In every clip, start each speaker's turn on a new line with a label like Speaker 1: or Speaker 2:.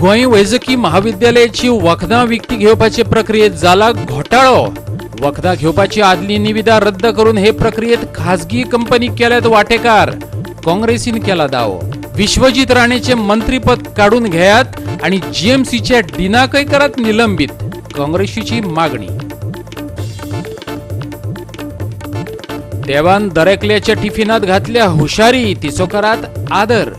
Speaker 1: गोंय वैजकी महाविद्यालयाची वखदां विकती घेवपाचे प्रक्रियेत जाला घोटाळो। वखदां घेवपाची आदली निविदा रद्द करून हे प्रक्रियेत खासगी कंपनी केल्यात वांटेकार। काँग्रेसीन केला दावो। विश्वजीत राणेचे मंत्रीपद काढून घेयात आणि जीएमसीच्या डिनाकय करात निलंबित, काँग्रेसीची मागणी। देवान दरेकल्याच्या टिफिनात घातल्या हुशारी, तिचो करात आदर।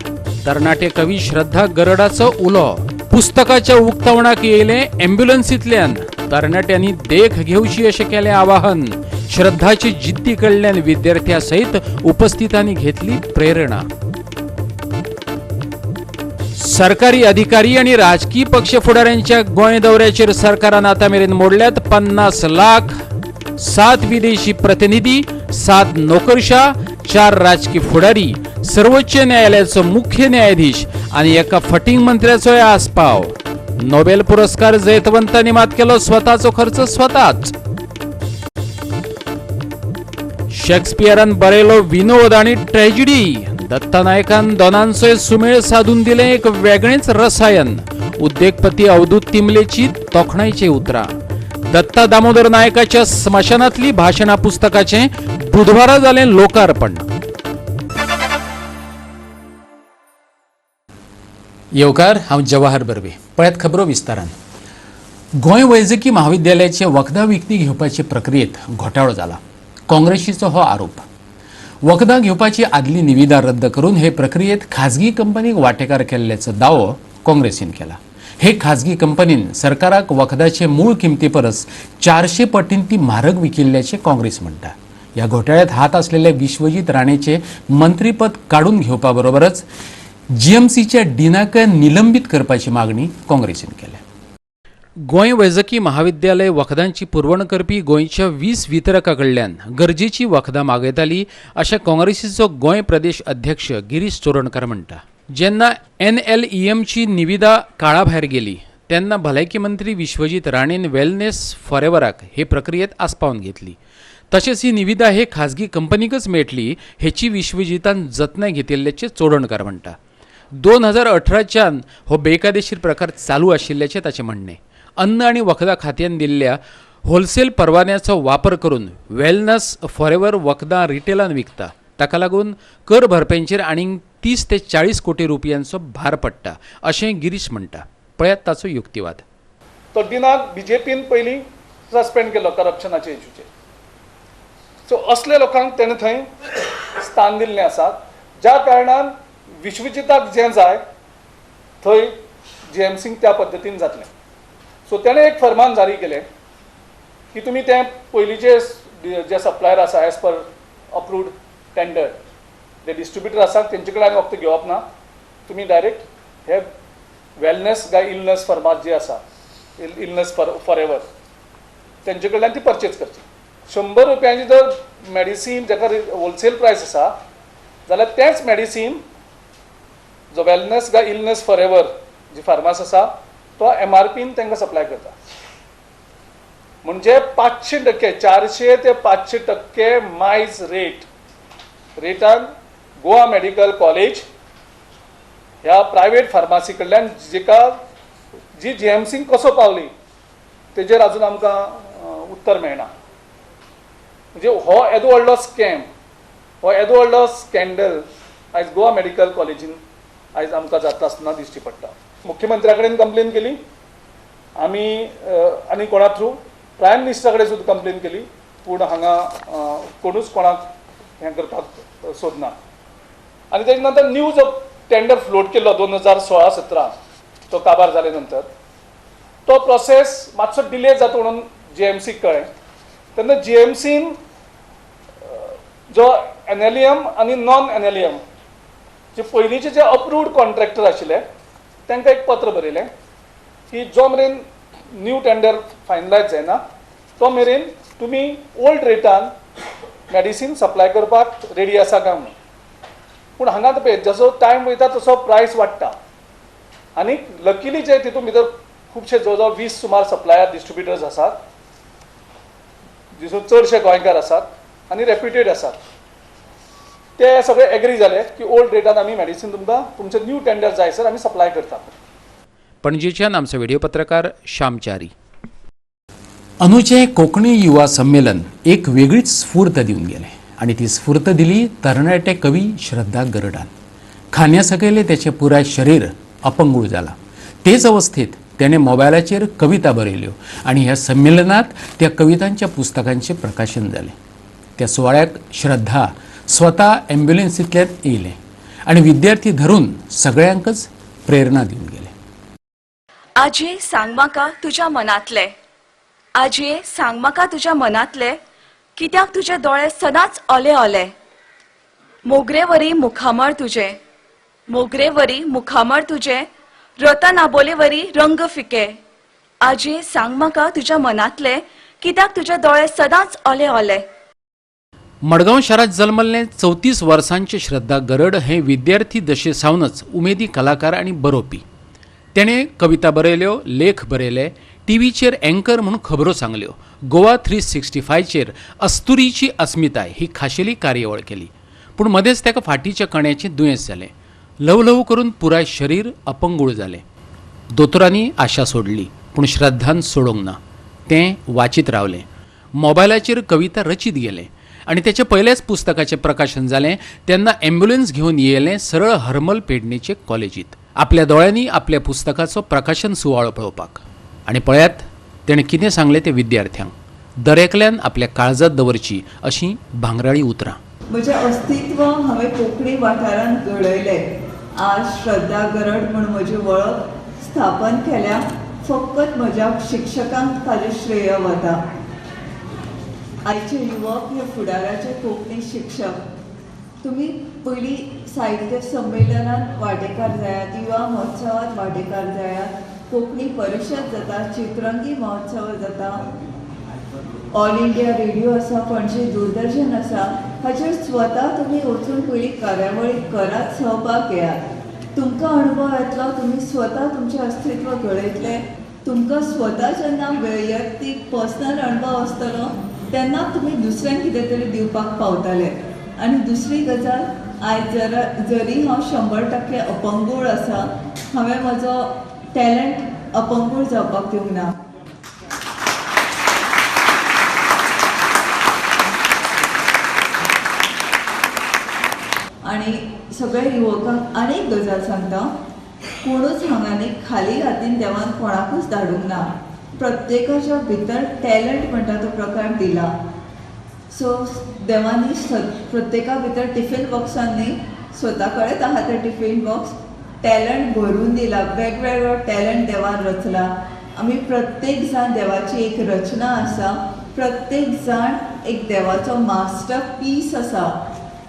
Speaker 1: तरणाटे कवी श्रद्धा गरडाचो उलो। पुस्तकाच्या उक्तावणाक येयले अँब्युलन्सींतल्यान, तरणाट्यांनी देख घेवची अशें केलें आवाहन। श्रद्धाची जिद्दी कडल्यान विद्यार्थ्यां सयत उपस्थितांनी घेतली प्रेरणा। सरकारी अधिकारी आणि राजकीय पक्ष फुडाऱ्यांच्या गोंय दौऱ्याचेर सरकारान आतामेरेन मोडल्यात 50 लाख। 7 विदेशी प्रतिनिधी, 7 नोकरशाह, 4 राजकीय फुडारी, सर्वोच्च न्यायालयाचो मुख्य न्यायाधीश आणि एका फटींग मंत्र्याचोय आस्पाव। नोबेल पुरस्कार जैतवंतांनी मात केलो स्वताचो खर्च स्वताच। शेक्सपियरान बरयलो विनोद आणि ट्रॅजेडी। दत्ता नायकान दोनांचोय सुमेळ साधून दिले एक वेगळेच रसायन। उद्योगपती अवधूत तिमलेची तोखणायची उतरां। दत्ता दामोदर नायकाच्या स्मशानातली भाषणा पुस्तकाचे बुधवारा जालें लोकार्पण। येवकार, हांव जवाहर बर्वे। पळयात खबरो विस्तारान। गोंय वैजकी महाविद्यालयाचे वखदां विकती घेवपाचे प्रक्रियेत घोटाळो जाला, काँग्रेसीचो हो आरोप। वखदां घेवपाची आदली निविदा रद्द करून हे प्रक्रियेत खाजगी कंपनीक वांटेकार केल्ल्याचो दावो काँग्रेसीन केला। हे खाजगी कंपनीन सरकाराक वखदाचे मूळ किमती परस 400 पटीन ती म्हारग विकिल्ल्याचे काँग्रेस म्हणटा। या घोटाळ्यात हात असलेले विश्वजीत राणेचे मंत्रीपद काढून घेवपा बरोबरच जीएमसीच्या डिनाकय निलंबित करपाची मागणी काँग्रेसीन केल्या। गोंय वैजकी महाविद्यालय वखदांची पुरवण करपी गोंयच्या 20 वितरकां कडल्यान गरजेची वखदां मागयताली अशें काँग्रेसीचो गोंय प्रदेश अध्यक्ष गिरीश चोरणकार म्हणटा। जेन्ना NLEMची निविदा काळाभायर गेली तेन्ना भलायकी मंत्री विश्वजीत राणेन वेलनेस फॉरएव्हराक हे प्रक्रियेत आस्पावन घेतली। तशेंच ही निविदा हे खाजगी कंपनीकच मेळटली हेची विश्वजितान जतनाय घेतिल्ल्याचे चोरणकार म्हणटा। 2018च्यान हो बेकायदेशीर प्रकार चालू आशिल्ल्याचे ताचे म्हणणे। अन्न आणि वखदां खात्यान दिल्ल्या होलसेल परवान्याचो वापर करून वेलनेस फॉरएव्हर वखदां रिटेलान विकता। ताका लागून कर भरपांचेर आनीक 30 ते 40 कोटी रुपयांचो भार पडटा अशें गिरीश म्हणटा। पळयात ताचो युक्तिवाद।
Speaker 2: तो दिनाक बीजेपीन पयलीं सस्पेंड केलो करप्शनाचे इश्यूचेर। सो असले लोकांक तेणें थंय स्थान दिल्लें आसा, ज्या कारणान विश्वजिताक जें जाय थंय जीएमसीक त्या पद्दतीन जातलें। सो तेणें एक फर्मान जारी केलें की तुमी तें पयलींचे जे सप्लायर आसा एज पर अप्रूव्ड टेंडर, जे डिस्ट्रिब्युटर आसा तेंचे कडल्यान वखद घेवप ना, तुमी डायरेक्ट हे वेलनेस काय इलनेस फर्मात जी आसा इलनेस फॉरएव्हर तेंचे कडल्यान ती परचेज करची। 100 रुपयांची जर मेडिसीन जाका होलसेल प्रायस आसा जाल्यार तेंच मेडिसीन जो वेलनेस काय इलनेस फॉरएव्हर जी फार्मास आसा तो MRPन तांकां सप्लाय करता। म्हणजे 500%, 400 ते 500% मायज रेटान गोवा मेडिकल कॉलेज ह्या प्रायवेट फार्मासी कडल्यान जी जीएमसीक कसो पावली तेजेर अजून आमकां उत्तर मेळना। म्हणजे हो येदो व्हडलो स्कॅम, हो येदो व्हडलो स्कॅन्डल आयज गोवा मेडिकल कॉलेजीन आयज आमकां जाता आसतना दिश्टी पडटा। मुख्यमंत्र्या कडेन कंप्लेन केली आमी आनी कोणा थ्रू प्रायम मिनिस्टरा कडेन सुद्दां कंप्लेन केली, पूण हांगा कोणूच कोणाक हें करपाक सोदना। आनी तेजे नंतर न्यू जो टेंडर फ्लोट केल्लो 2016-17 तो काबार जाले नंतर तो प्रोसेस मातसो डिले जाता म्हणून जीएमसीक कळ्ळें। तेन्ना जीएमसीन जो NLEM आनी नॉन NLEM जे पयलींचे जे अप्रूव्ड कॉन्ट्रॅक्टर आशिल्ले तांकां एक पत्र बरयलें की जो मेरेन न्यू टेंडर फायनलायज जायना तो मेरेन तुमी ओल्ड रेटान मेडिसीन सप्लाय करपाक रेडी आसा काय म्हणून। पूण हांगा पळय जसो टायम वयता तसो प्रायस वाडटा आनी लकीली जे तितून भितर खुबशे जवळ 20 सुमार सप्लायर डिस्ट्रिब्युटर्स आसात, जितून चडशे गोंयकार आसात आनी रेप्युटेड आसात। ते सगळे एग्री जाले की ओल्ड रेटान आमी मेडिसीन तुमकां तुमचे न्यू टेंडर जाय सर आमी सप्लाय करतात।
Speaker 1: पणजेच्यान आमचो व्हिडिओ पत्रकार श्याम च्यारी. अनुचे कोंकणी युवा संमेलन एक वेगळीच स्फूर्त दिवन गेले आणि ती स्फूर्त दिली तरणाटे कवी श्रद्धा गरडान. खांद्यासकयले त्याचे पुराय शरीर अपंगूळ जाला. तेच अवस्थेत त्याने मोबायलाचेर कविता बरयल्यो आणि ह्या संमेलनात त्या कवितांच्या पुस्तकांचे प्रकाशन जाले. त्या सुवाळ्याक श्रद्धा स्वता ॲम्ब्युलन्सींतल्यान येयले आणि विद्यार्थी धरून सगळ्यांकच प्रेरणा दिवन गेले.
Speaker 3: आजे सांग म्हाका तुज्या मनातले, आजे सांग म्हाका तुज्या मनातले, कित्याक तुजे दोळे सदांच ओले ओले. मोगरेवरी मुखामळ तुजे, मोगरेवरी मुखामळ तुजे, रतन आबोलेवरी रंग फिके. आजे सांग म्हाका तुज्या मनातले, कित्याक तुजे दोळे सदांच ओले ओले.
Speaker 1: मडगांव शारांत जल्मल्ले 34 वर्सांचे श्रद्धा गरड हे विद्यार्थी दशे सावनच उमेदी कलाकार आणि बरोवपी. तेणे कविता बरयल्यो, लेख बरयले, टीव्हीचेर अँकर म्हणून खबरो सांगल्यो. गोवा 365 चेर अस्तुरीची अस्मिताय ही खाशेली कार्यावळ केली. पूण मदेंच ताका फाटीच्या कण्याचें दुयेंस जालें. ल्हव करून पुराय शरीर अपंगूळ जालें. दोतोरांनी आशा सोडली पूण श्रद्धान सोडूंक ना. तें वाचीत रावलें. मोबायलाचेर कविता रचीत गेलें आणि त्याच्या पहिल्याच पुस्तकाचे प्रकाशन जालें तेन्ना ॲम्ब्युलन्स घेवन येयलें सरळ हरमल पेडणेचे कॉलेजीत आपल्या दोळ्यांनी आपल्या पुस्तकाचो प्रकाशन सुवाळो पळोवपाक. आणि पळयात तेणें कितें सांगलें ते विद्यार्थ्यांक. दरेकल्यान आपल्या काळजात दवरची अशीं भांगराळी उतरां.
Speaker 4: म्हजें अस्तित्व हांवें कोंकणी वाठारांत घडयलें. आज श्रद्धा गरड म्हूण म्हजी वळख स्थापन केल्या. फकत म्हज्या शिक्षकांक ताजें श्रेय वता. आयचे युवक हे फुडाराचे कोंकणी शिक्षक. तुमी पयलीं साहित्य संमेलनात वांटेकार जायात, युवा महोत्सवात वांटेकार जायात, कोंकणी परिशद जाता, चित्रंगी महोत्सव जाता, ऑल इंडिया रेडिओ आसा, पणजे दूरदर्शन आसा. हाचेर स्वता तुमी वचून पयलीं कार्यावळी करात, सहभाग घेयात. तुमकां अणभव येतलो. तुमी स्वता तुमचें अस्तित्व घडयतले. तुमकां स्वता जेन्ना वैयक्तीक पर्सनल अणभव आसतलो तेन्ना तुमी दुसऱ्यांक कितें तरी दिवपाक पावतले. आनी दुसरी गजाल, आयज जरी हांव 100% अपंगूळ आसा, हांवें म्हजो टॅलंट अपंगूळ जावपाक दिवंक ना. आनी सगळ्या युवकांक आनी एक गजाल सांगता, कोणूच हांगांनी खाली हातीन देवान कोणाकूच धाडूंक ना. प्रत्येकाच्या भितर टॅलंट म्हणटा तो प्रकार दिला. सो देवानी प्रत्येका भितर टिफिन बॉक्सांनी स्वता कडेच आहा ते टिफिन बॉक्स टॅलंट भरून दिला. वेगवेगळो टॅलंट देवान रचला. आमी प्रत्येक जाण देवाची एक रचना आसा. प्रत्येक जाण एक देवाचो मास्टर पीस आसा.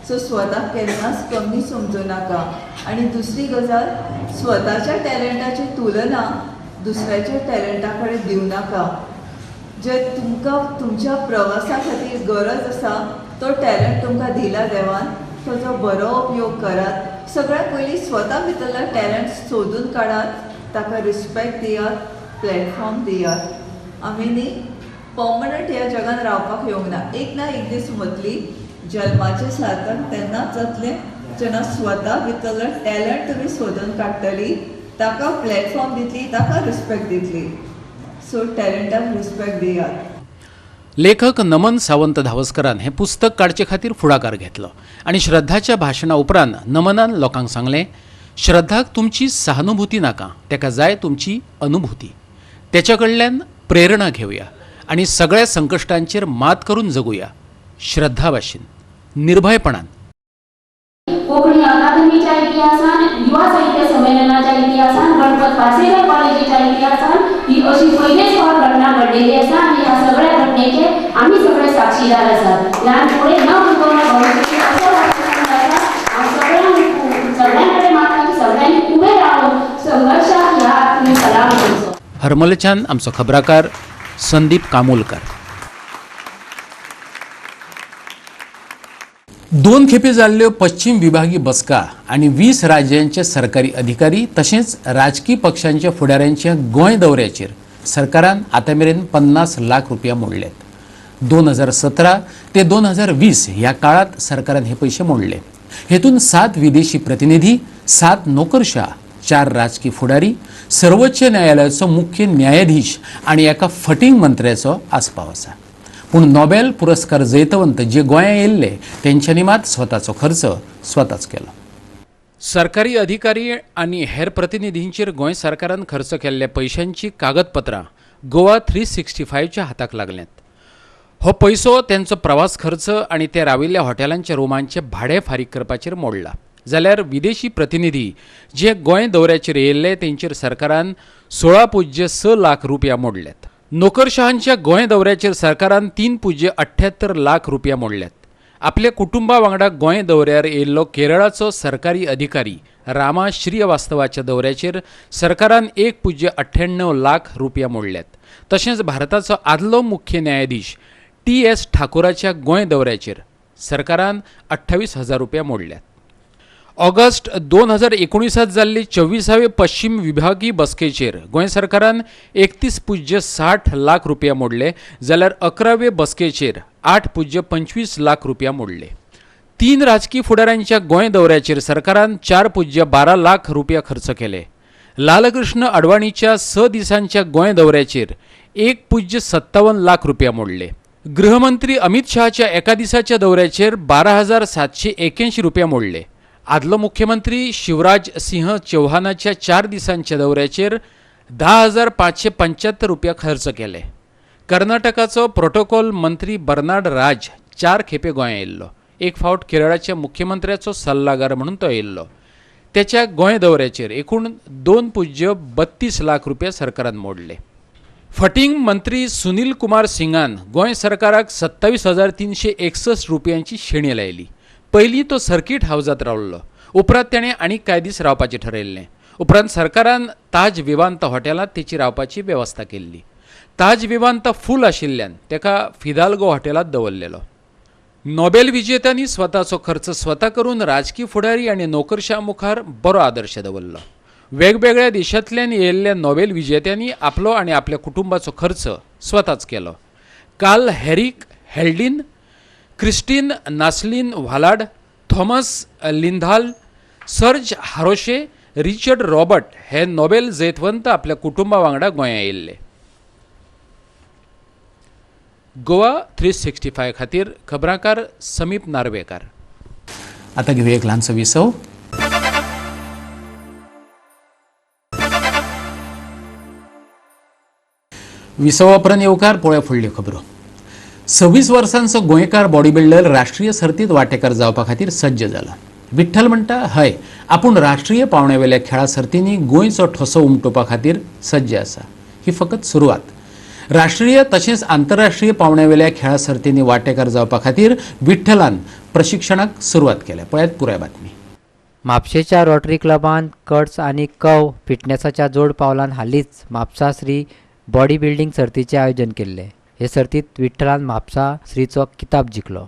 Speaker 4: सो स्वताक केन्नाच कमी समजू नाका. आनी दुसरी गजाल, स्वताच्या टॅलंटाची तुलना दुसऱ्याच्या टॅलंटा कडेन दिवं नाका. जे तुमकां तुमच्या प्रवासा खातीर गरज आसा तो टॅलंट तुमकां दिला देवान, ताचो बरो उपयोग करात. सगळ्यात पयलीं स्वता भितरलो टॅलंट सोदून काडात, ताका रिस्पेक्ट दियात, प्लॅटफॉर्म दियात. आमी न्ही पर्मनंट ह्या जगान रावपाक येवंक ना. एक ना एक दीस वतली. जल्माचें सार्थक तेन्नाच जातलें जेन्ना स्वता भितरलो टॅलंट तुमी सोदून काडटली, ताका प्लॅटफॉर्म दितली, ताका रिस्पेक्ट दितली. सो टॅलंटाक रिस्पेक्ट दियात.
Speaker 1: लेखक नमन सावंत धावस्करान हे पुस्तक काडचे खातीर फुडाकार घेतलो आणि श्रद्धाच्या भाशणा उपरांत नमनान लोकांक सांगलें, श्रद्धाक तुमची सहानुभूती नाका, ताका जाय तुमची अनुभूती. त्याच्या कडल्यान प्रेरणा घेवया आणि सगळ्या संकश्टांचेर मात करून जगुया श्रद्धा भाशेन, निर्भयपणान.
Speaker 5: कोंकणी अकादमीच्या इतिहासान, युवा साहित्य संमेलनाच्या इतिहासान, गणपत पार्सेकर कॉलेजीच्या इतिहासान ही अशी पहिलीच फावट घटना घडलेली आसा आणि ह्या सगळ्या घटनेचे आम्ही सगळे साक्षीदार आसात. ह्यान फुडें न उडोवना भविष्याची असो सगळ्यांकडे मागता की सगळ्यांनी उबे राहून संघर्षाक ह्या तुम्ही सलाम करचो.
Speaker 1: हरमलच्यान आमचो खबराकार संदीप कामोलकर. 2 खेपे जाल्ल्यो पश्चिम विभागीय बसका आणि 20 राज्यांचे सरकारी अधिकारी तशेंच राजकीय पक्षांच्या फुडाऱ्यांच्या गोंय दौऱ्याचेर सरकारान आतामेरेन 50 लाख रुपया मोडल्यात. 2017 ते 2020 ह्या काळात सरकारान हे पैसे मोडले. हेतून 7 विदेशी प्रतिनिधी, 7 नोकरशाह, 4 राजकीय फुडारी, सर्वोच्च न्यायालयाचो मुख्य न्यायाधीश आणि एका फटींग मंत्र्याचो आस्पाव आसा. पूण नोबेल पुरस्कार जैतवंत जे गोंया येयल्ले तेंच्यांनी मात स्वताचो खर्च स्वताच केलो. सरकारी अधिकारी आणि हेर प्रतिनिधींचेर गोंय सरकारान खर्च केल्ल्या पैशांची कागदपत्रां गोवा 365च्या हाताक लागल्यात. हो पैसो त्यांचो प्रवास खर्च आणि ते राविल्ल्या हॉटेलांच्या रुमांचे भाडे फारीक करपाचेर मोडला. जाल्यार विदेशी प्रतिनिधी जे गोंय दौऱ्याचेर येयल्ले तेंचेर सरकारान 16.6 लाख रुपया मोडल्यात. नोकरशहांच्या गोंय दौऱ्याचेर सरकारान 3.78 लाख रुपया मोडल्यात. आपल्या कुटुंबा वांगडा गोंय दौऱ्यार येयल्लो केरळाचो सरकारी अधिकारी रामा श्रीवास्तवाच्या दौऱ्याचेर सरकारान 1.98 लाख रुपया मोडल्यात. तशेंच भारताचो आदलो मुख्य न्यायाधीश TS ठाकुराच्या गोंय दौऱ्याचेर सरकारान 28,000 रुपया मोडल्यात. ऑगस्ट 2019 जाल्ली 24वे पश्चिम विभागीय बसकेचेर गोंय सरकारान 31.60 लाख रुपया मोडले, जाल्यार 11वे बसकेचेर 8.25 लाख रुपया मोडले. 3 राजकीय फुडाऱ्यांच्या गोंय दौऱ्याचेर सरकारान 4.12 लाख रुपया खर्च केले. लालकृष्ण अडवाणीच्या 6 दिसांच्या गोंय दौऱ्याचेर 1.57 लाख रुपया मोडले. गृहमंत्री अमित शहाच्या एका दिसाच्या दौऱ्याचेर 12,781 रुपया मोडले. आदलो मुख्यमंत्री शिवराज सिंह चौहानाच्या 4 दिसांच्या दौऱ्याचेर 10,575 रुपया खर्च केले. कर्नाटकाचो प्रोटोकॉल मंत्री बर्नाड राज 4 खेपे गोंय येयल्लो. एक फावट केरळाच्या मुख्यमंत्र्याचो सल्लागार म्हणून तो येयल्लो. त्याच्या गोंय दौऱ्याचेर एकूण 2.32 लाख रुपया सरकारान मोडले. फटींग मंत्री सुनील कुमार सिंगान गोंय सरकाराक 27,361 रुपयांची शेणी लायली. पयलीं तो सर्कीट हावजात रावल्लो. उपरांत तेणें आनीक कांय दीस रावपाचें ठरयल्लें. उपरांत सरकारान ताज विमानत हॉटेलांत तेची रावपाची वेवस्था केल्ली. ताज विमानत फूल आशिल्ल्यान तेका फिदाल्गो हॉटेलांत दवरलेलो. नोबेल विजेत्यांनी स्वताचो खर्च स्वता करून राजकीय फुडारी आनी नोकरशां मुखार बरो आदर्श दवरलो. वेगवेगळ्या देशांतल्यान येयल्ल्या नोबेल विजेत्यांनी आपलो आनी आपल्या कुटुंबाचो खर्च स्वताच केलो. Carl Henrik Heldin, Christiane Nüsslein Volhard, Thomas Lindahl, Serge Haroche, Richard Robert हे नोबेल जैतवंत आपल्या कुटुंबा वांगडा गोंया येयल्ले. गोवा 365 खातीर खबराकार समीप नार्वेकार. आता घेऊया एक ल्हानसो विसव. विसव उपरांत येवकार पळोवया फुडल्यो खबरो. 26 वर्सांचो गोंयकार बॉडी बिल्डर राष्ट्रीय सर्तीत वांटेकार जावपा खातीर सज्ज जाला. विठ्ठल म्हणटा हय आपूण राष्ट्रीय पावंड्यावेल्या खेळा सर्तींनी गोंयचो ठसो उमटोवपा खातीर सज्ज आसा. ही फकत सुरवात. राष्ट्रीय तशेंच आंतरराष्ट्रीय पावंड्यावेल्या खेळा सर्तींनी वांटेकार जावपा खातीर विठ्ठलान प्रशिक्षणाक सुरवात केल्या. पळयात पुराय बातमी.
Speaker 6: म्हापशेच्या रोटरी क्लबान कट्स आनी कव फिटनेसाच्या जोड पावलान हालींच म्हापसा श्री बॉडी बिल्डिंग सर्तीचे आयोजन केल्ले. हे सर्तीत विठ्ठलान म्हापसा श्रीचो किताब जिखलो.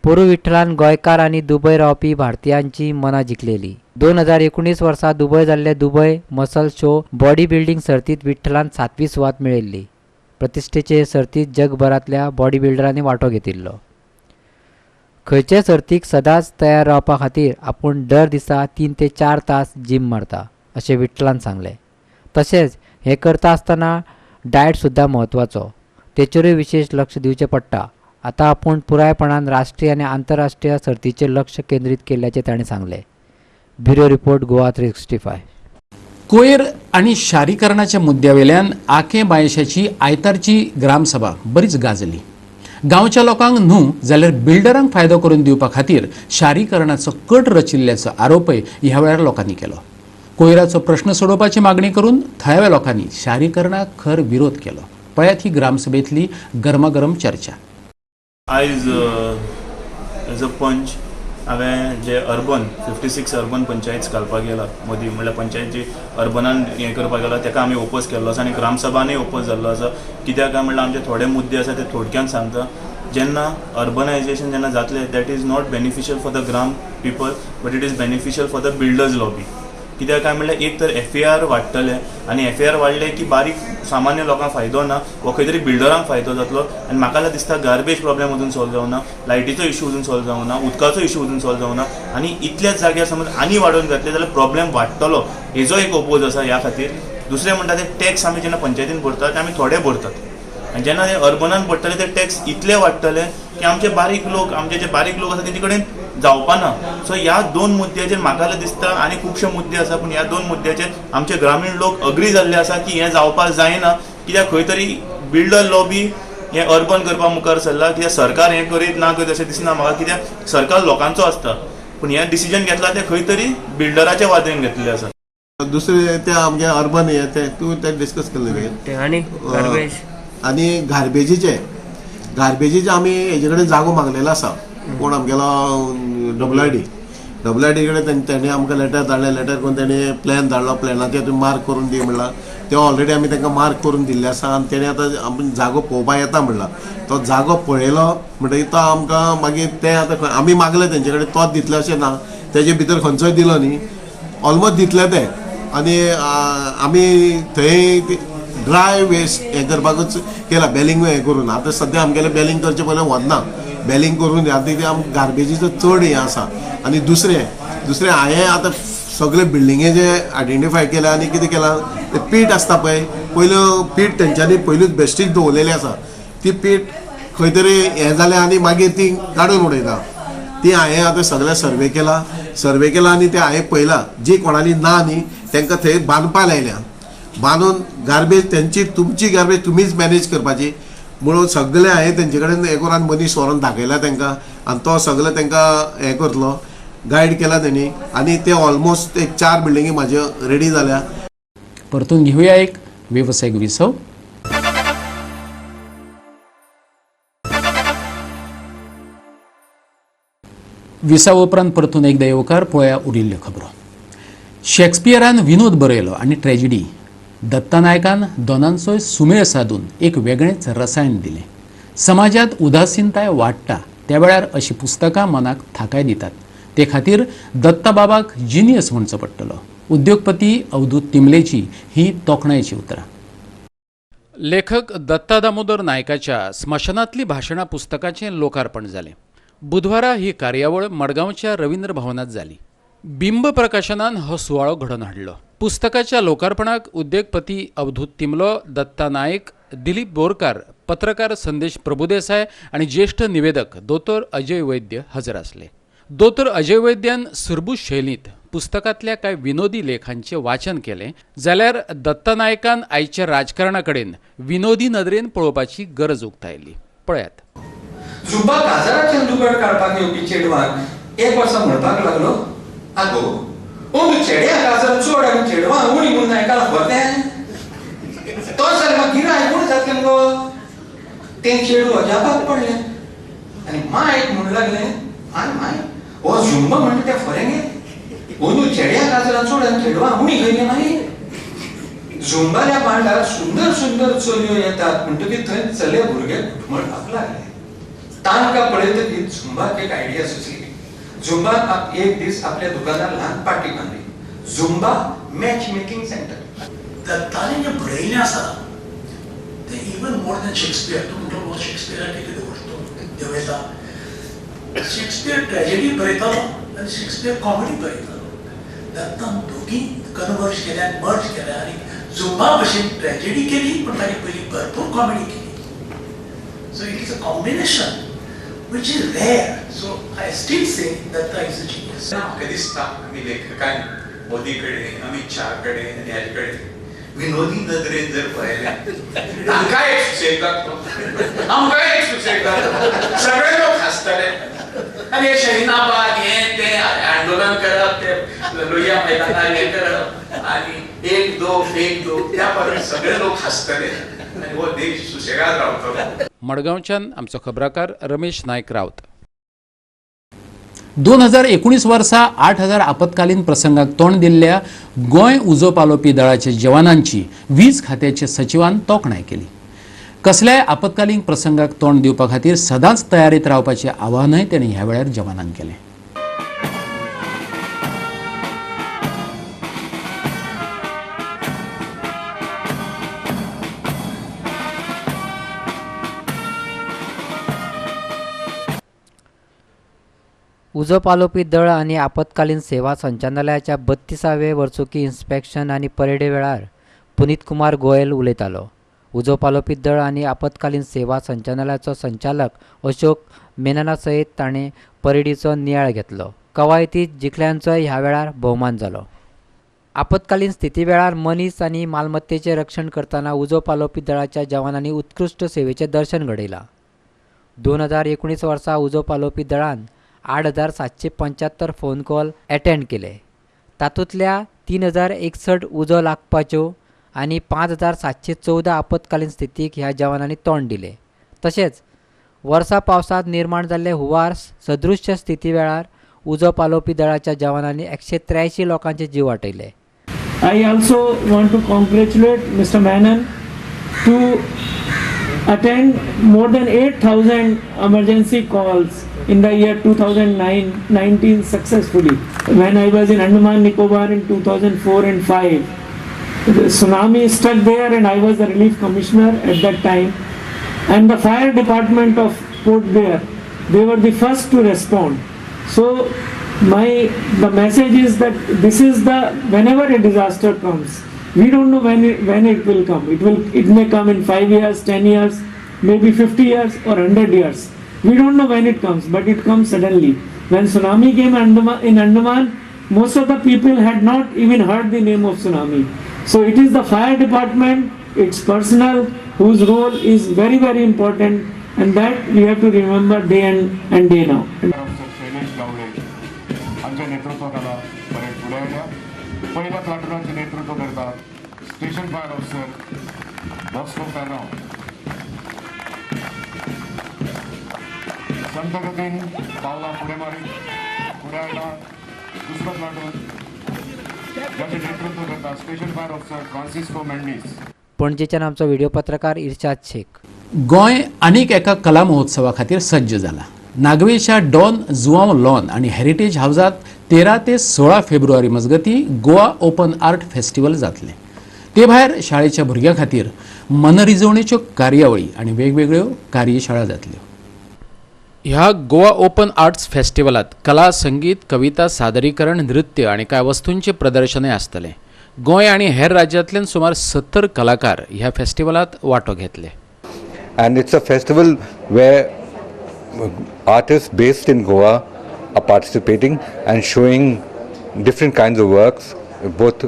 Speaker 6: पोरू विठ्ठलान गोंयकार आनी दुबय रावपी भारतीयांची मनां जिखलेली. 2019 वर्सा दुबय जाल्ले Dubai muscle show body building सर्तीत विठ्ठलान 7वी सुवात मेळयल्ली. प्रतिश्ठेचे सर्तीत जगभरांतल्या बॉडी बिल्डरांनी वांटो घेतिल्लो. खंयचे सर्तीक सदांच तयार रावपा खातीर आपूण दर दिसा 3 ते 4 तास जिम मारता अशें विठ्ठलान सांगलें. तशेंच हें करता आसतना डायट सुद्दां म्हत्वाचो. तेचेरूय विशेष लक्ष दिवचें पडटा. आतां आपूण पुरायपणान राष्ट्रीय आनी आंतरराष्ट्रीय सर्तीचेर लक्ष केंद्रीत केल्ल्याचें ताणें सांगलें. Bureau report Goa 365.
Speaker 1: कोयर आणि शारीकरणाच्या मुद्द्यावेल्यान आके बायशाची आयतारची ग्रामसभा बरीच गाजली. गांवच्या लोकांक न्हू जाल्यार बिल्डरांक फायदो करून दिवपा खातीर शारीकरणाचो कट रचिल्ल्याचो आरोपय ह्या वेळार लोकांनी केलो. कोयराचो प्रश्न सोडोवपाची मागणी करून थळाव्या लोकांनी शारीकरणाक खर विरोध केलो. पळयात ही ग्रामसभेतली गरमागरम चर्चा.
Speaker 7: आयज एज अ पंच हांवें जे अर्बन 56 अर्बन पंचायत घालपाक गेला मदीं म्हणल्यार पंचायत जी अर्बनान हें करपाक गेला ताका आमी ओपोज केल्लो आसा आनी ग्रामसभानूय ओपोज जाल्लो आसा. कित्याक काय म्हणल्यार आमचे थोडे मुद्दे आसा ते थोडक्यान सांगता. जेन्ना अर्बनायजेशन जेन्ना जातलें that is not beneficial for the gram people but it is beneficial for the builders lobby. कित्याक काय म्हणल्यार एक तर FAR वाडटले आनी FAR वाडले की बारीक सामान्य लोकांक फायदो ना वो खंय तरी बिल्डरांक फायदो जातलो आनी म्हाका दिसता गार्बेज प्रॉब्लेम अजून सॉल्व जावना, लायटीचो इश्यू अजून सॉल्व जावना, उदकाचो इश्यू अजून सॉल्व जावना आनी इतल्याच जाग्यार समज आनी वाडोवन घातले जाल्यार प्रॉब्लेम वाडटलो हेजो एक ओपोज आसा ह्या खातीर. दुसरें म्हणटा ते टॅक्स आमी जेन्ना पंचायतीन भरतात ते आमी थोडे भरतात आनी जेन्ना ते अर्बनान पडटले ते टॅक्स इतले वाडटले की आमचे जे बारीक लोक आसा तेंचे कडेन जावपाना. सो ह्या दोन मुद्द्याचेर म्हाका दिसता आनी खुबशे मुद्दे आसा पूण ह्या दोन मुद्द्याचेर आमचे ग्रामीण लोक अग्री जाल्ले आसा की हें जावपाक जायना कित्याक खंय तरी बिल्डर लॉबी हें अर्बन करपा मुखार सरला कित्याक सरकार हें करीत ना करीत अशें दिसना म्हाका कित्याक सरकार लोकांचो आसता पूण हें डिसिजन घेतला तें खंय तरी बिल्डराच्या वादेन घेतलेलें आसा.
Speaker 8: दुसरे ते आमगे अर्बन हे ते तूं ते डिस्कस केल्ले आनी गार्बेजीचे आमी हेजे कडेन जागो मागलेलो आसा कोण आमगेलो WID कडेन तेणे आमकां लेटर धाडलें लेटर करून तेणे प्लॅन धाडलो प्लॅनाचेर तुमी मार्क करून दी म्हणला ते ऑलरेडी आमी तांकां मार्क करून दिल्ले आसा आनी तेणे आतां आमी जागो पळोवपाक येता म्हणला तो जागो पळयलो म्हणटकीर तो आमकां मागीर ते आतां आमी मागले तेंचे कडेन तोच दितले अशें ना तेजे भितर खंयचोय दिलो न्ही ऑलमोस्ट दितले ते आनी आमी थंय ड्राय वेस्ट हें करपाकूच केला बेलिंग हें करून आतां सद्या आमगेलें बेलिंग करचें पयलें वचना बेलिंग करून आतां ते आमकां गार्बेजीचो चड हें आसा आनी दुसरें हांवें आतां सगळे बिल्डिंगे जे आयडेंटिफाय केल्या आनी कितें केलां ते पीठ आसता पळय पयलो पीठ तेंच्यांनी पयलूच बेश्टीच दवरलेली आसा ती पीठ खंय तरी हें जालें आनी मागीर ती काडून उडयता ती हांवें आतां सगळे सर्वे केला आनी ते हांवें पळयलां जी कोणाली ना न्ही तांकां थंय बांदपा लायल्या बांदून गार्बेज तुमची गार्बेज तुमीच मॅनेज करपाची म्हणून सगळे हांवें तेंचे कडेन हें करून मनीस व्हरून दाखयला तांकां आनी तो सगळे तांकां हें करतलो गायड केला तेणी आनी ते ऑलमोस्ट एक 4 बिल्डिंगी म्हाज्यो रेडी जाल्या.
Speaker 1: परतून घेऊया एक व्यावसायिक विसव. विसाव उपरांत परतून एकदा येवकार पळोवया उरिल्ल्यो खबरो. शेक्सपियरान विनोद बरयलो आनी ट्रॅजिडी दत्तानायकान दोनांचोय सुमेळ साधून एक वेगळेंच रसायन दिलें. समाजात उदासीनताय वाडटा त्या वेळार अशीं पुस्तकां मनाक थाकाय दितात. ते खातीर दत्ताबाबाक जिनियस म्हणचो पडटलो. उद्योगपती अवधूत तिमलेची ही तोखणायची उतरां. लेखक दत्ता दामोदर नायकाच्या स्मशानांतली भाशणां पुस्तकाचें लोकार्पण जालें. बुधवारा ही कार्यावळ मडगांवच्या रवींद्र भवनात जाली. बिंब प्रकाशनान हो सुवाळो घडोवन हाडलो. पुस्तकाच्या लोकार्पणाक उद्योगपती अवधूत तिमलो, दत्ता नायक, दिलीप बोरकार, पत्रकार संदेश प्रभुदेसाय आणि ज्येष्ठ निवेदक दोतोर अजय वैद्य हजर आसले. दोतोर अजय वैद्यान सुरबूज शैलींत पुस्तकांतल्या कांय विनोदी लेखांचें वाचन केलें जाल्यार दत्ता नायकान आयच्या राजकारणा कडेन विनोदी नदरेन पळोवपाची गरज उक्तायली. पळयात.
Speaker 9: झुंबा काजाराच्यान दुगड काडपाक येवपी चेडवाक एक वर्सा म्हणपाक लागलो, आगो तूं चेड्या काजार चड आनी चेडवां उणी म्हूण नायकाक खबर तो जाल्यार म्हाका गिराय आयकून जातलें गो. तें चेडूं अजापाक पडलें आनी मायक म्हणूंक लागलें, आय माय हो झुंबा म्हणटा तें खरें गे अंदू चेड्या काजारां चड आनी चेडवां उणी खंय मागीर झुंबाल्या मांडार सुंदर सुंदर चलयो येतात म्हणटकीर थंय चले भुरगे म्हणपाक लागले. तांकां पळयतकीर झुंबाक एक आयडिया सुचली. झुंबाक एक दीस आपल्या दुकानार ल्हान पार्टी बांदली. झुंबा मॅच मेकिंग सेंटर.
Speaker 10: दत्ताने जे बरयलें आसा ते इवन मोर दॅन शेक्सपियर. तूं म्हणटलो शेक्सपियराक कितें व्हरतो देंवयता. शेक्सपियर ट्रॅजेडी बरयतालो आनी शेक्सपियर कॉमेडी बरयतालो. दत्तान दोगी कन्वर्ज केल्या मर्ज केल्या आनी झुंबा भशेन ट्रॅजेडी केली पूण ताणें पयलीं भरपूर कॉमेडी केली. So it is a combination which is rare. So I still say that is a genius.
Speaker 11: म्हाका दिसता आमी लेखकान मोदी कडेन, अमित शाह कडेन आनी हेजे कडेन विनोदी नदरेन जर पळयलें तांकां एक सुसेग जातलो, आमकां एक सुसेग जातलो, सगळे लोक हांसतले आनी हे शहिनाबाद हें तें आंदोलन करप ते लोहिया मैदानार हें करप आनी एक दो त्या परस सगळे लोक हांसतले आनी हो देश सुसेगाद रावतलो.
Speaker 1: मडगांवच्यान आमचो खबराकार रमेश नायक रावत. 2019 वर्सा 8000 आपत्कालीन प्रसंगाक तोंड दिल्ल्या गोंय उजो पालोवपी दळाच्या जवानांची वीज खात्याच्या सचिवान तोखणाय केली. कसल्याय आपत्कालीन प्रसंगाक तोंड दिवपा खातीर सदांच तयारीत रावपाचें आवाहनय तांणी ह्या वेळार जवानांक केलें.
Speaker 6: उजो पालोवपी दळ आनी आपतकालीन सेवा संचालनालयाच्या 32वे वर्सुकी इन्स्पेक्शन आनी परेडे वेळार पुनीत कुमार गोयल उलयतालो. उजो पालोवपी दळ आनी आपतकालीन सेवा संचालनालयाचो संचालक अशोक मेनना सयत ताणें परेडीचो नियाळ घेतलो. कवायतींत जिखल्यांचोय ह्या वेळार भोवमान जालो. आपतकालीन स्थिती वेळार मनीस आनी मालमत्तेचें रक्षण करतना उजो पालोवपी दळाच्या जवानांनी उत्कृश्ट सेवेचें दर्शन घडयलां. 2019 वर्सा उजो पालोवपी दळान 8,775 फोन कॉल अटेंड केले. तातूंतल्या 3,061 उजो लागपाच्यो आनी 5,714 आपतकालीन स्थितीक ह्या जवानांनी तोंड दिले. तशेंच वर्सा पावसांत निर्माण जाल्ले हुंवार सदृश्य स्थिती वेळार उजो पालोवपी दळाच्या जवानांनी 183 लोकांचे जीव वाटयले.
Speaker 12: I also want to congratulate Mr. Menon to attend more than 8,000 emergency calls in the year 2019 successfully. When I was in Andaman Nicobar in 2004 and 5, the tsunami struck there and I was the relief commissioner at that time. And the fire department of Port Blair, they were the first to respond. So the message is that this is whenever a disaster comes, we don't know when it will come. It may come in 5 years, 10 years, maybe 50 years or 100 years. We don't know when it comes, but it comes suddenly. When tsunami came in Andaman, most of the people had not even heard the name of tsunami. So it is the fire department, its personnel, whose role is very, very important, and that we have to remember day and day now.
Speaker 13: आमच्या नेतृत्वाखाला parade फुडें आयल्या. पहिल्या प्लाटुनाचें नेतृत्व करतात station fire officer Bosco Ferrao. संत गतीन पावलां फुडें मारीत फुडें आयला दुसरो प्लाटून जाचें नेतृत्व करता station fire officer Francisco Mendes.
Speaker 6: पणजेच्यान आमचो व्हिडिओ पत्रकार इर्शाद शेख.
Speaker 1: गोंय आनीक एका कला महोत्सवा खातीर सज्ज जाला. नागवेच्या डॉन जुआंव लॉन आणि हेरिटेज हाऊसात 13 ते 16 फेब्रुवारी मजगती गोवा ओपन आर्ट फेस्टिवल जातले. ते भायर शाळेच्या भुरग्यां खातीर मनरिजवणेच्यो कार्यावळी आणि वेगवेगळ्यो कार्यशाळा जातल्यो. ह्या गोवा ओपन आर्ट्स फेस्टिवलात कला, संगीत, कविता, सादरीकरण, नृत्य आणि कांय वस्तूंचे प्रदर्शनय आसतले. गोंय आणि हेर राज्यांतल्यान सुमार 70 कलाकार ह्या फेस्टिवलात वांटो घेतले.
Speaker 14: And it's a festival where artists based in Goa are participating and showing different kinds of works, both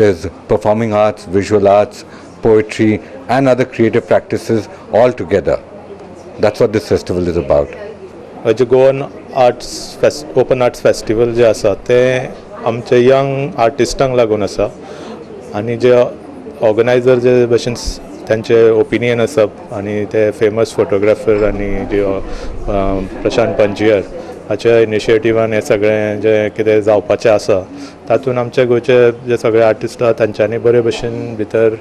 Speaker 14: there's performing arts, visual arts, poetry and other creative practices all together. That's what this festival is about.
Speaker 15: जे Goan open arts festival जे आसा ते आमचे young आर्टिस्टांक लागून आसा आनी जे organiser जे भशेन त्यांचे ओपिनियन आसा आनी ते फेमस फोटोग्राफर आनी जे प्रशांत पंजियर हाच्या इनिशिएटिव्हान हे सगळें जे कितें जावपाचें आसा तातूंत आमचे गोंयचे जे सगळे आर्टिस्ट आसा तांच्यांनी बरे भशेन भितर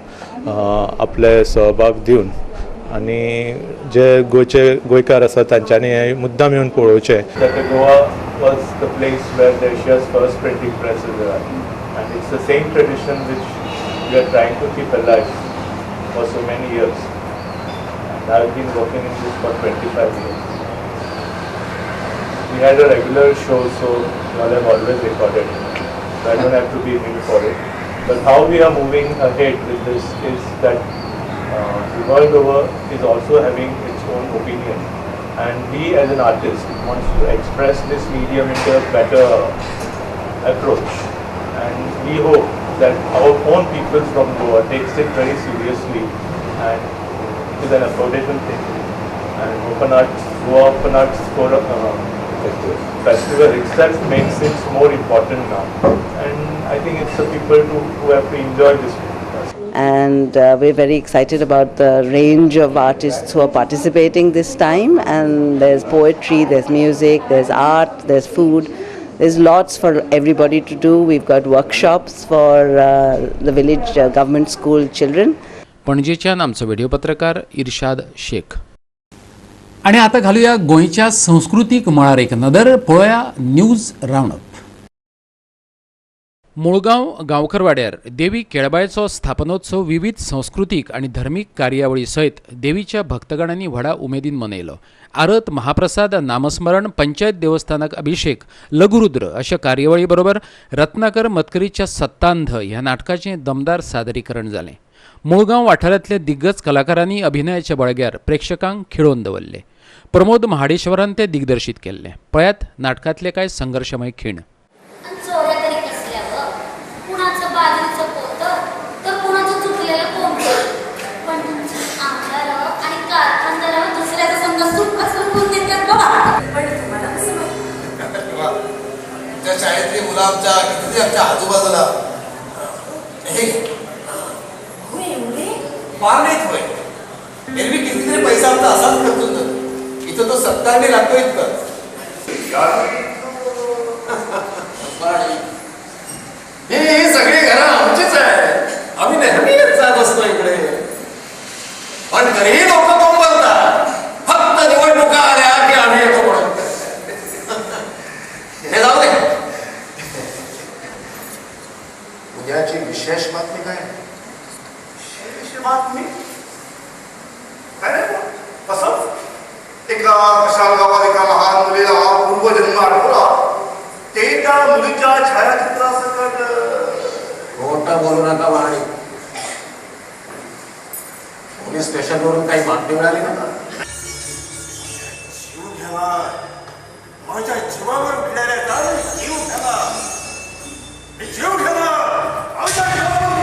Speaker 15: आपले सहभाग दिवन आनी जे गोंयकार आसा तांच्यांनी हे मुद्दाम येवन पळोवचें. Goa was the place where the Asia's first printing presses are and it's the same tradition which we are trying to keep alive for so many years, and I've been working in this for 25 years. We had a regular show, so y'all have always recorded, so I don't have to be new for it. But how we are moving ahead with this is that the world over is also having its own opinion, and we as an artist wants to express this medium into a better approach, and we hope that our own people from Goa takes it very seriously and it is an affordable thing. And Goa Open Arts Festival itself makes it more important now. And I think it's the people who have to enjoy this.
Speaker 16: And we're very excited about the range of artists who are participating this time. And there's poetry, there's music, there's art, there's food. There's lots for everybody to do. We've got workshops for the village government school children.
Speaker 1: पणजेच्यान आमचो video पत्रकार इर्शाद शेख. आणि आता घालूया गोंयच्या संस्कृतीक मळार एक नदर. पळोवया न्यूज राउंड अप. मुळगांव गांवकरवाड्यार देवी केळबायचो स्थापनोत्सव विविध सांस्कृतिक आणि धार्मिक कार्यावळी सयत देवीच्या भक्तगणांनी व्हडा उमेदीन मनयलो. आरत, महाप्रसाद, नामस्मरण, पंचायत देवस्थानक अभिषेक, लघुरुद्र अशा कार्यावळी बरोबर रत्नाकर मतकरीच्या सत्तांध ह्या नाटकाचें दमदार सादरीकरण जालें. मुळगांव वाठारांतल्या दिग्गज कलाकारांनी अभिनयाच्या बळग्यार प्रेक्षकांक खिळोवन दवरले. प्रमोद महाडेश्वरान ते दिग्दर्शीत केल्ले. पळयात नाटकांतले कांय संघर्शमय खीण.
Speaker 17: चोऱ्या तरी कसल्या व कुणाचं बाजरीचं पोतं तर कुणाचं चुकलेलं कोंबडं. पण तुमची आमदार आणि कारखानदार दुसऱ्याचा संघ सुख असं होऊन देतात बाबा. पण तुम्हाला कसं माहिती?
Speaker 18: त्या शाळेतली मुलं आमच्या आजूबाजूला फार नाहीत होय. एरवी कितीतरी पैसा आमचा असाच खर्चून जातो. इथं तो सत्तांनी लागतो इतकं. हे सगळे घरं आमचीच आहे. आम्ही नेहमी जात असतो इकडे. पण तरी लोक कोण बोलतात फक्त निवडणुका आल्या की आम्ही येतो म्हणून. हे जाऊ दे. उद्याची विशेष बातमी काय? विशेष बातमी काय कसं एका विशाल गावात एका लहान मुलीला पूर्वजन्म आठवला. ते त्या मुलीच्या छायाचित्रासकट खोटं बोलू नका महाराणी. पोलीस स्टेशनवरून काही बातमी मिळाली ना? जीव घ्यावा. माझ्या जीवावर भिडणाऱ्या काय जीव घ्यावा. जीव घ्यावा. माझ्या जीवावर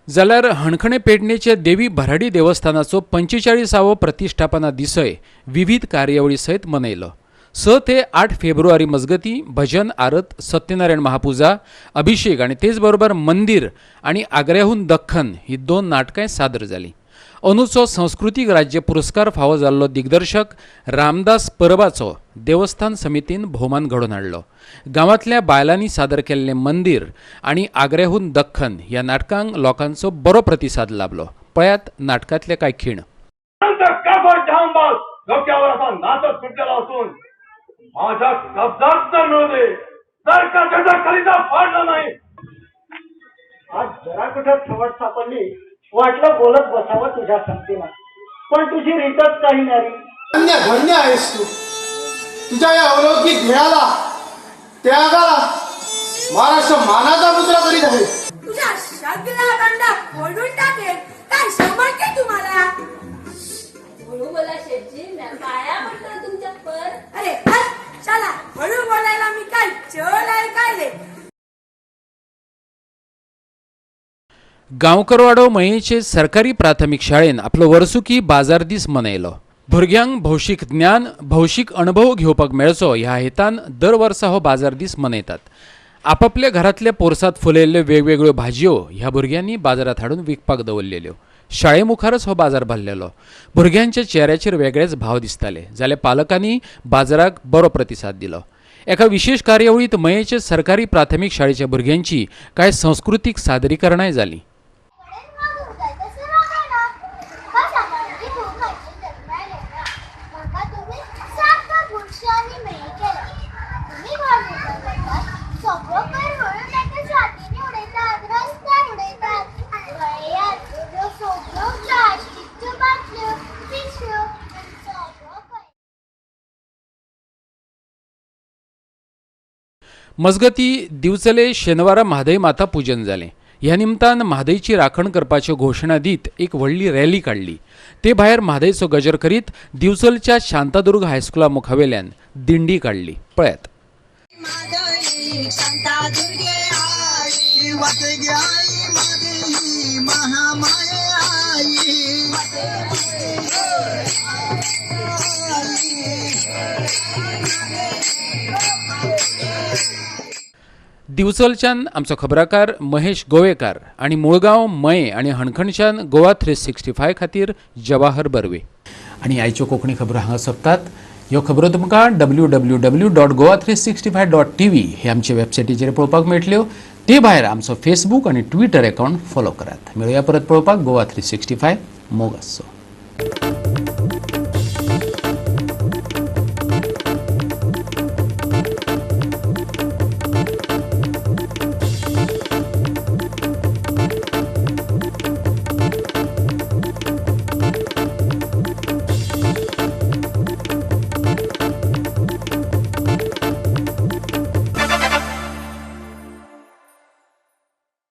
Speaker 1: जाल्यार हणखणे पेडणेच्या देवी भराडी देवस्थानाचो 45वो प्रतिश्ठापना दिसय विविध कार्यावळी सयत मनयलो. 6 ते 8 फेब्रुवारी मजगती भजन, आरत, सत्यनारायण महापुजा, अभिषेक आणि तेच बरोबर मंदिर आणि आग्र्याहून दख्खन ही 2 नाटकां सादर जाली. अंदूचो सांस्कृतिक राज्य पुरस्कार फावो जाल्लो दिग्दर्शक रामदास परबाचो देवस्थान समितीन भोवमान घडोवन हाडलो. गांवांतल्या बायलांनी सादर केल्लें मंदिर आणि आग्र्याहून दख्खन ह्या नाटकांक लोकांचो बरो प्रतिसाद लाभलो. पळयात नाटकांतले कांय खीण.
Speaker 19: डोक्यावर असा नाचत सुटलेला असून माझ्या कब्जात तर मिळू दे तर का त्याचा कलिजा फाडला नाही.
Speaker 20: आज जरा कुठं थवट सापडली. वाटलं बोलत बसावं तुझ्या संगतीला. पण तुझी रीतच काही नाही.
Speaker 18: धन्य धन्य आहेस तू. तुझ्या या अवलौकिक ध्येयाला त्यागाला महाराष्ट्र मानाचा मुद्रा करीत आहे.
Speaker 17: तुझ्या सगळ्या दंडा फोडून टाकेल काय समजते तुम्हाला? हळू बोला शेठजी. पाया पडतो तुमच्या पर. अरे चला हळू बोलायला मी काय चल आहे काय रे.
Speaker 1: गांवकरवाडो मयेचे सरकारी प्राथमीक शाळेन आपलो वर्सुकी बाजार दीस मनयलो. भुरग्यांक भौशीक ज्ञान, भौशीक अनुभव घेवपाक मेळचो ह्या हेतान दर वर्सा हो बाजार दीस मनयतात. आपापल्या घरांतल्या पोरसांत फुलयल्ल्यो वेगवेगळ्यो भाजयो ह्या भुरग्यांनी बाजारात हाडून विकपाक दवरलेल्यो. शाळे मुखारच हो बाजार भरलेलो. भुरग्यांच्या चेहऱ्याचेर वेगळेच भाव दिसताले. जाल्यार पालकांनी बाजाराक बरो प्रतिसाद दिलो. एका विशेष कार्यावळीत मयेचे सरकारी प्राथमीक शाळेच्या भुरग्यांची कांय सांस्कृतिक सादरीकरणाय जाली. मजगती दिवचले शेनवारा म्हादय माता पूजन जालें. ह्या निमतान म्हादयची राखण करपाच्यो घोशणा दीत एक व्हडली रॅली काडली. ते भायर म्हादयचो गजर करीत दिवचलच्या शांतादुर्ग हायस्कुला मुखावेल्यान दिंडी काडली. पळयात. दिवचलच्यान आमचो खबराकार महेश गोवेकार आणि मुळगांव मये आणि हणखणच्यान गोवा 365 खातीर जवाहर बर्वे. आणि आयच्यो कोंकणी खबरो हांगा सोंपतात. ह्यो खबरो तुमकां www.goa365.tv हे आमचे वेबसायटीचेर पळोवपाक मेळटल्यो. ते भायर आमचो फेसबूक आणि ट्विटर अकाउंट फॉलो करात. मेळुया परत पळोवपाक गोवा 365. मोग आसचो.